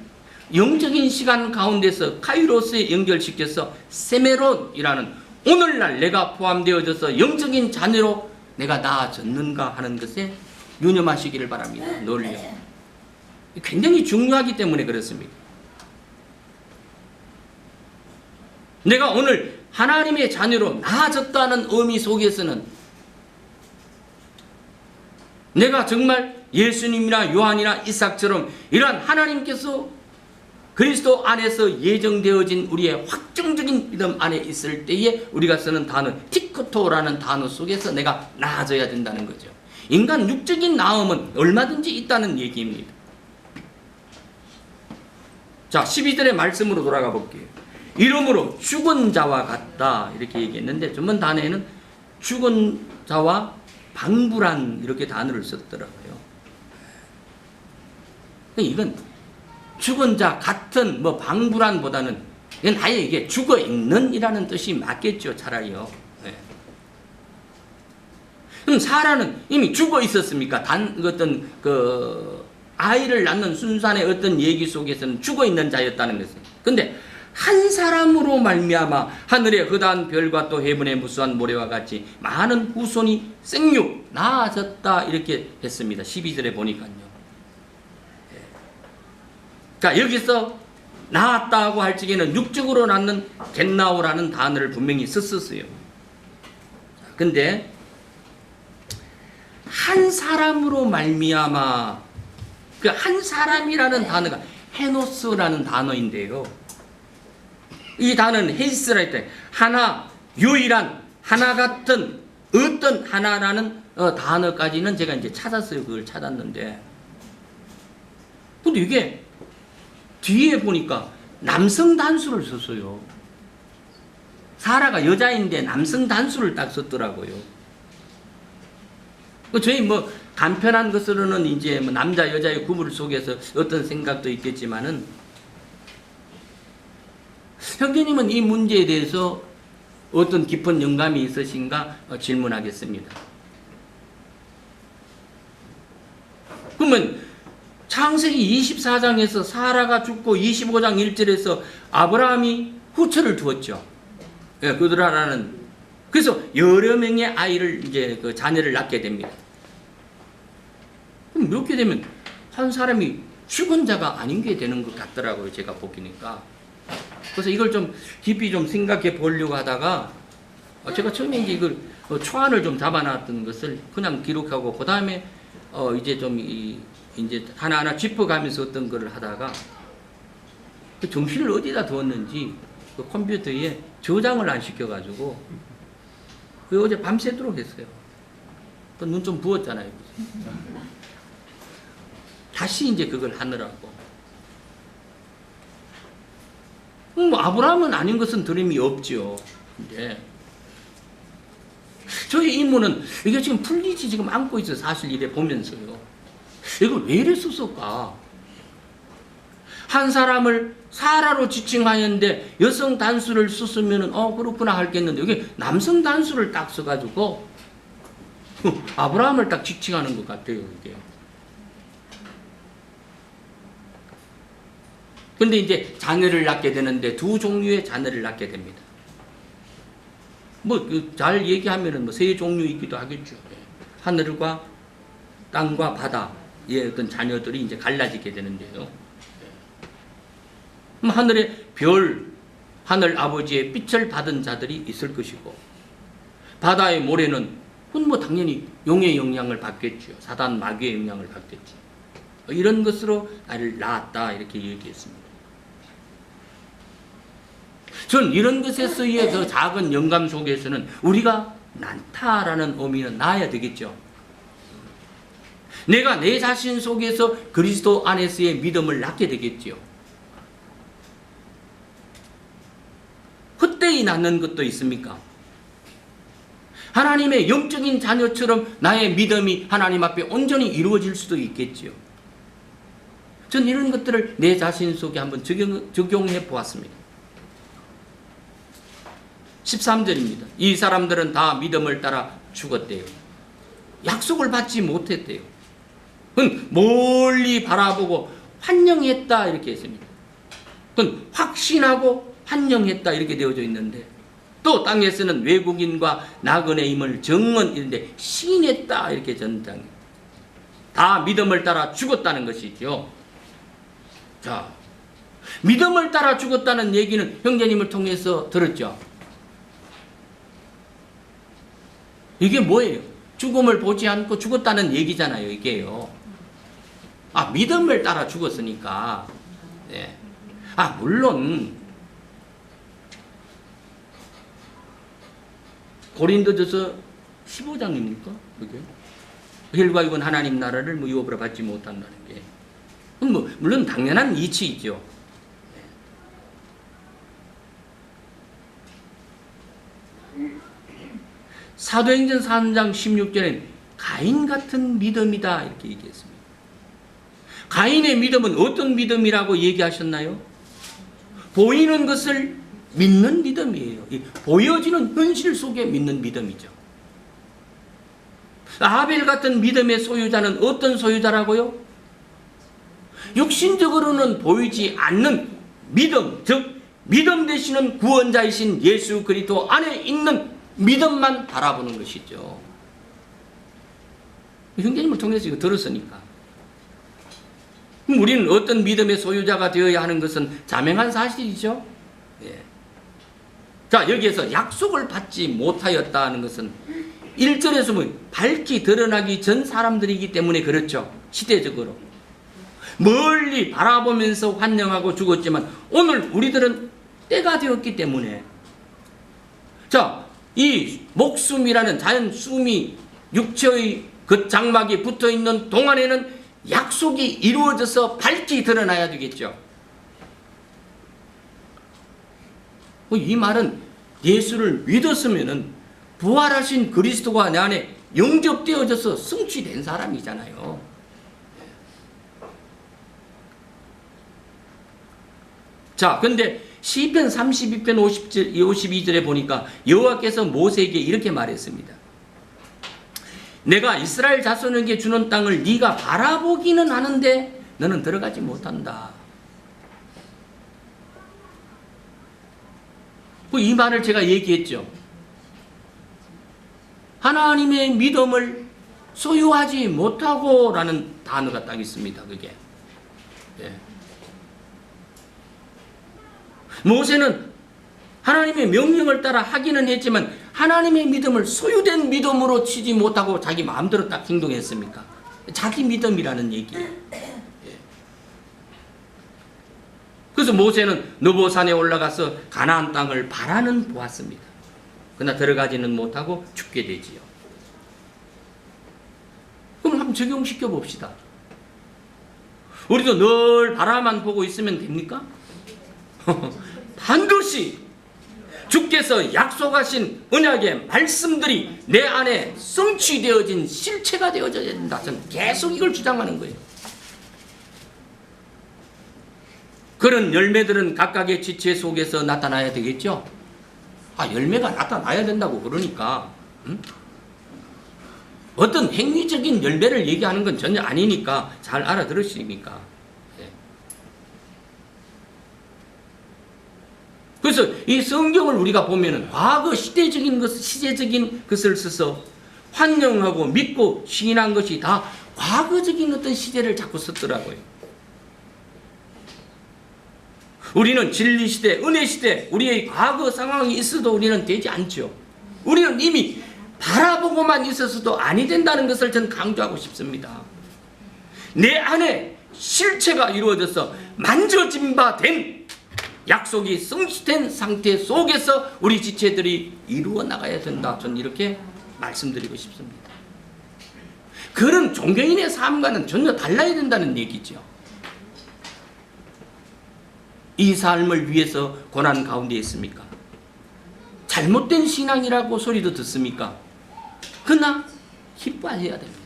영적인 시간 가운데서 카이로스에 연결시켜서 세메론이라는 오늘날 내가 포함되어져서 영적인 자녀로 내가 나아졌는가 하는 것에 유념하시기를 바랍니다. 놀려. 굉장히 중요하기 때문에 그렇습니다. 내가 오늘 하나님의 자녀로 나아졌다는 의미 속에서는 내가 정말 예수님이나 요한이나 이삭처럼 이러한 하나님께서 그리스도 안에서 예정되어진 우리의 확정적인 믿음 안에 있을 때에 우리가 쓰는 단어 티크토라는 단어 속에서 내가 나아져야 된다는 거죠. 인간 육적인 나음은 얼마든지 있다는 얘기입니다. 자, 12절의 말씀으로 돌아가 볼게요. 이러므로 죽은 자와 같다 이렇게 얘기했는데 전문 단어에는 죽은 자와 방불한 이렇게 단어를 썼더라고요. 이건 죽은 자 같은 뭐 방불한보다는 이건 아예 이게 죽어 있는 이라는 뜻이 맞겠죠, 차라리요. 네. 그럼 사라는 이미 죽어 있었습니까? 어떤 아이를 낳는 순산의 어떤 얘기 속에서는 죽어 있는 자였다는 것이에요. 근데 한 사람으로 말미암아 하늘의 허다한 별과 또 해문의 무수한 모래와 같이 많은 후손이 생육 나아졌다 이렇게 했습니다. 12절에 보니까요. 자, 여기서 나았다고 할 적에는 육적으로 낳는 겟나오라는 단어를 분명히 썼었어요. 근데 한 사람으로 말미암아 그 한 사람이라는 단어가 헤노스라는 단어인데요. 이 단어는 헤이스라 했대. 하나, 유일한, 하나 같은, 어떤 하나라는 단어까지는 제가 이제 찾았어요. 그걸 찾았는데. 근데 이게 뒤에 보니까 남성 단수를 썼어요. 사라가 여자인데 남성 단수를 딱 썼더라고요. 저희 뭐 간편한 것으로는 이제 뭐 남자 여자의 구분 속에서 어떤 생각도 있겠지만은 형제님은 이 문제에 대해서 어떤 깊은 영감이 있으신가 질문하겠습니다. 그러면 창세기 24장에서 사라가 죽고 25장 1절에서 아브라함이 후처를 두었죠. 예, 그들하라는 그래서 여러 명의 아이를 이제 그 자녀를 낳게 됩니다. 그럼 이렇게 되면 한 사람이 죽은 자가 아닌 게 되는 것 같더라고요. 제가 보기니까. 그래서 이걸 좀 깊이 좀 생각해 보려고 하다가 제가 처음에 이제 이걸 초안을 좀 잡아놨던 것을 그냥 기록하고 그 다음에 이제 좀 이제 하나하나 짚어가면서 어떤 거를 하다가 그 정신을 어디다 두었는지 그 컴퓨터에 저장을 안 시켜가지고 그 어제 밤새도록 했어요. 그 눈 좀 부었잖아요. 다시 이제 그걸 하느라고. 뭐 아브라함은 아닌 것은 드림이 없죠. 근데 저희 이모는 이게 지금 풀리지 지금 않고 있어요. 사실 이래 보면서요. 이걸 왜 이래 썼을까? 한 사람을 사라로 지칭하였는데 여성 단수를 썼으면 그렇구나 할겠는데 여기 남성 단수를 딱 써가지고 아브라함을 딱 지칭하는 것 같아요. 이게. 근데 이제 자녀를 낳게 되는데 두 종류의 자녀를 낳게 됩니다. 뭐 잘 얘기하면은 뭐 세 종류이기도 하겠죠. 하늘과 땅과 바다의 어떤 자녀들이 이제 갈라지게 되는데요. 하늘의 별, 하늘 아버지의 빛을 받은 자들이 있을 것이고, 바다의 모래는 뭐 당연히 용의 영향을 받겠죠. 사단 마귀의 영향을 받겠죠. 이런 것으로 나를 낳았다 이렇게 얘기했습니다. 전 이런 것에서의 그 작은 영감 속에서는 우리가 낳다라는 의미는 낳아야 되겠죠. 내가 내 자신 속에서 그리스도 안에서의 믿음을 낳게 되겠죠. 헛되이 낳는 것도 있습니까? 하나님의 영적인 자녀처럼 나의 믿음이 하나님 앞에 온전히 이루어질 수도 있겠지요. 전 이런 것들을 내 자신 속에 한번 적용해 보았습니다. 13절입니다. 이 사람들은 다 믿음을 따라 죽었대요. 약속을 받지 못했대요. 그건 멀리 바라보고 환영했다 이렇게 했습니다. 그건 확신하고 환영했다 이렇게 되어져 있는데, 또 땅에서는 외국인과 나그네의 힘을 정언 이런데 시인했다 이렇게 전장. 다 믿음을 따라 죽었다는 것이죠. 자, 믿음을 따라 죽었다는 얘기는 형제님을 통해서 들었죠. 이게 뭐예요? 죽음을 보지 않고 죽었다는 얘기잖아요, 이게요. 아, 믿음을 따라 죽었으니까. 네. 아, 물론 고린도전서 15장입니까? 그게? 혈과 육은 하나님 나라를 유업으로 받지 못한다는 게. 물론 당연한 이치이죠. 사도행전 3장 16절에 가인 같은 믿음이다 이렇게 얘기했습니다. 가인의 믿음은 어떤 믿음이라고 얘기하셨나요? 보이는 것을 믿는 믿음이에요. 보여지는 현실 속에 믿는 믿음이죠. 아벨 같은 믿음의 소유자는 어떤 소유자라고요? 육신적으로는 보이지 않는 믿음, 즉 믿음 되시는 구원자이신 예수 그리스도 안에 있는 믿음만 바라보는 것이죠. 형제님을 통해서 이거 들었으니까. 우리는 어떤 믿음의 소유자가 되어야 하는 것은 자명한 사실이죠. 예. 자, 여기에서 약속을 받지 못하였다는 것은 1절에서 보면 밝히 드러나기 전 사람들이기 때문에 그렇죠. 시대적으로. 멀리 바라보면서 환영하고 죽었지만 오늘 우리들은 때가 되었기 때문에, 자, 이 목숨이라는 자연 숨이 육체의 그 장막이 붙어있는 동안에는 약속이 이루어져서 밝히 드러나야 되겠죠. 이 말은 예수를 믿었으면은 부활하신 그리스도가 내 안에 영접되어져서 성취된 사람이잖아요. 자, 근데 시편 32편 52절에 보니까 여호와께서 모세에게 이렇게 말했습니다. 내가 이스라엘 자손에게 주는 땅을 네가 바라보기는 하는데 너는 들어가지 못한다. 이 말을 제가 얘기했죠. 하나님의 믿음을 소유하지 못하고 라는 단어가 딱 있습니다. 그게. 네. 모세는 하나님의 명령을 따라 하기는 했지만 하나님의 믿음을 소유된 믿음으로 치지 못하고 자기 마음대로 딱 행동했습니까? 자기 믿음이라는 얘기예요. 예. 그래서 모세는 느보산에 올라가서 가나안 땅을 바라는 보았습니다. 그러나 들어가지는 못하고 죽게 되지요. 그럼 한번 적용시켜 봅시다. 우리도 늘 바라만 보고 있으면 됩니까? 반드시 주께서 약속하신 언약의 말씀들이 내 안에 성취되어진 실체가 되어져야 된다. 저는 계속 이걸 주장하는 거예요. 그런 열매들은 각각의 지체 속에서 나타나야 되겠죠. 아, 열매가 나타나야 된다고 그러니까 어떤 행위적인 열매를 얘기하는 건 전혀 아니니까 잘 알아들으십니까? 그래서 이 성경을 우리가 보면은 과거 시대적인 것을 써서 환영하고 믿고 시인한 것이 다 과거적인 어떤 시대를 자꾸 썼더라고요. 우리는 진리 시대, 은혜 시대, 우리의 과거 상황이 있어도 우리는 되지 않죠. 우리는 이미 바라보고만 있었어도 아니 된다는 것을 저는 강조하고 싶습니다. 내 안에 실체가 이루어져서 만져진 바 된 약속이 성취된 상태 속에서 우리 지체들이 이루어 나가야 된다. 저는 이렇게 말씀드리고 싶습니다. 그런 종교인의 삶과는 전혀 달라야 된다는 얘기죠. 이 삶을 위해서 고난 가운데 있습니까? 잘못된 신앙이라고 소리도 듣습니까? 그러나 기뻐해야 됩니다.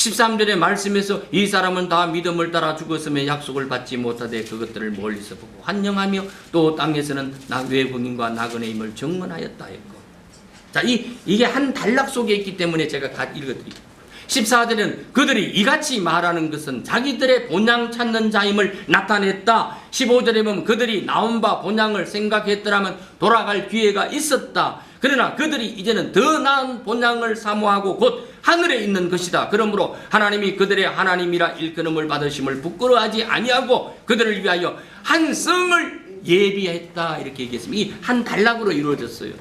13절의 말씀에서 이 사람은 다 믿음을 따라 죽었음에 약속을 받지 못하되 그것들을 멀리서 보고 환영하며 또 땅에서는 외국인과 나그네임을 증언하였다 했고. 자, 이게 한 단락 속에 있기 때문에 제가 읽어드릴게요. 14절에는 그들이 이같이 말하는 것은 자기들의 본향 찾는 자임을 나타냈다. 15절에 보면 그들이 나온 바 본향을 생각했더라면 돌아갈 기회가 있었다. 그러나 그들이 이제는 더 나은 본향을 사모하고 곧 하늘에 있는 것이다. 그러므로 하나님이 그들의 하나님이라 일컬음을 받으심을 부끄러워하지 아니하고 그들을 위하여 한 성을 예비했다. 이렇게 얘기했습니다. 이 한 단락으로 이루어졌어요.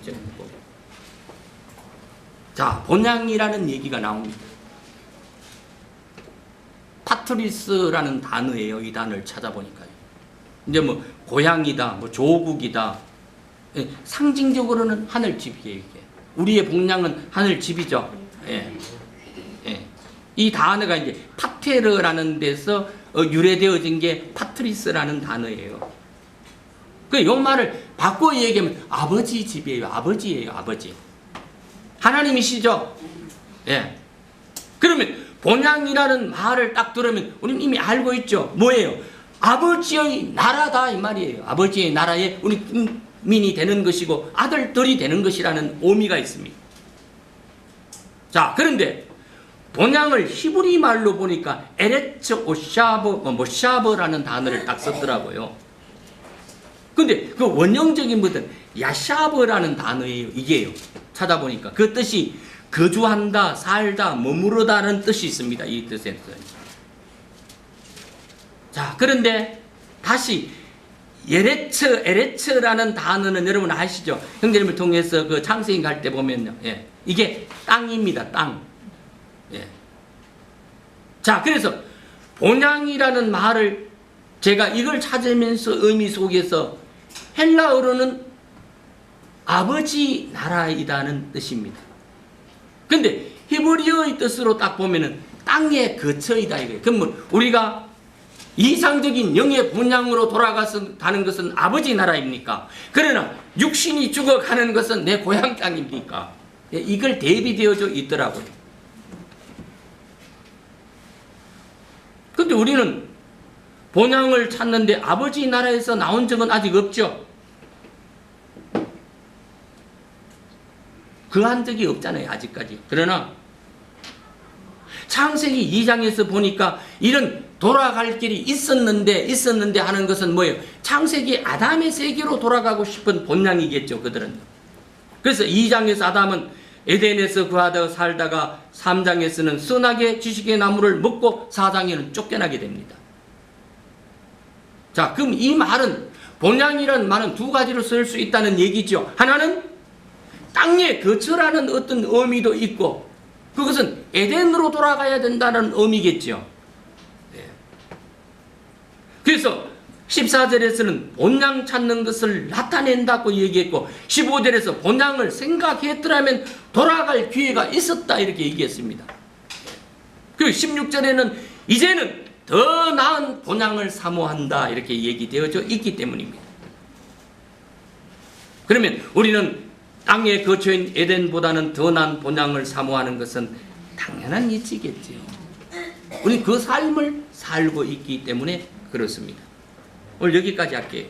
자, 본향이라는 얘기가 나옵니다. 파트리스라는 단어예요. 이 단어를 찾아보니까요. 이제 뭐 고향이다, 뭐 조국이다. 예, 상징적으로는 하늘집이에요. 이게. 우리의 본향은 하늘집이죠. 예. 예. 이 단어가 이제 파테르라는 데서 유래되어진 게 파트리스라는 단어예요. 그 요 말을 바꿔 얘기하면 아버지 집이에요. 아버지예요. 아버지. 하나님이시죠. 예. 그러면 본향이라는 말을 딱 들으면 우리는 이미 알고 있죠. 뭐예요? 아버지의 나라다 이 말이에요. 아버지의 나라에 우리 국민이 되는 것이고 아들들이 되는 것이라는 의미가 있습니다. 자, 그런데 본향을 히브리 말로 보니까 에레츠 오샤브라는 단어를 딱 썼더라고요. 근데 그 원형적인 것은 야샤브라는 단어예요. 이게요. 찾아보니까 그 뜻이 거주한다, 살다, 머무르다는 뜻이 있습니다. 이 뜻에는. 자, 그런데 다시 에레츠라는 단어는 여러분 아시죠? 형제님을 통해서 그 창세기 갈 때 보면요. 예. 이게 땅입니다. 땅. 예. 자, 그래서 본향이라는 말을 제가 이걸 찾으면서 의미 속에서 헬라어로는 아버지 나라이다는 뜻입니다. 근데 히브리어의 뜻으로 딱 보면은 땅의 거처이다 이거예요. 그러면 우리가 이상적인 영의 본향으로 돌아가는 것은 아버지 나라입니까? 그러나 육신이 죽어가는 것은 내 고향 땅입니까? 이걸 대비되어져 있더라고요. 근데 우리는 본향을 찾는데 아버지 나라에서 나온 적은 아직 없죠. 그한 적이 없잖아요. 아직까지. 그러나 창세기 2장에서 보니까 이런 돌아갈 길이 있었는데 하는 것은 뭐예요? 창세기 아담의 세계로 돌아가고 싶은 본향이겠죠. 그들은. 그래서 2장에서 아담은 에덴에서 그하다 살다가 3장에서는 선악의 지식의 나무를 먹고 4장에는 쫓겨나게 됩니다. 자, 그럼 이 말은 본향이라는 말은 두 가지로 쓸 수 있다는 얘기죠. 하나는 땅의 거처라는 어떤 의미도 있고 그것은 에덴으로 돌아가야 된다는 의미겠죠. 네. 그래서 14절에서는 본향 찾는 것을 나타낸다고 얘기했고 15절에서 본향을 생각했더라면 돌아갈 기회가 있었다 이렇게 얘기했습니다. 그리고 16절에는 이제는 더 나은 본향을 사모한다 이렇게 얘기되어져 있기 때문입니다. 그러면 우리는 땅의 거처인 에덴보다는 더 나은 본향을 사모하는 것은 당연한 이치겠지요. 우리 그 삶을 살고 있기 때문에 그렇습니다. 오늘 여기까지 할게요.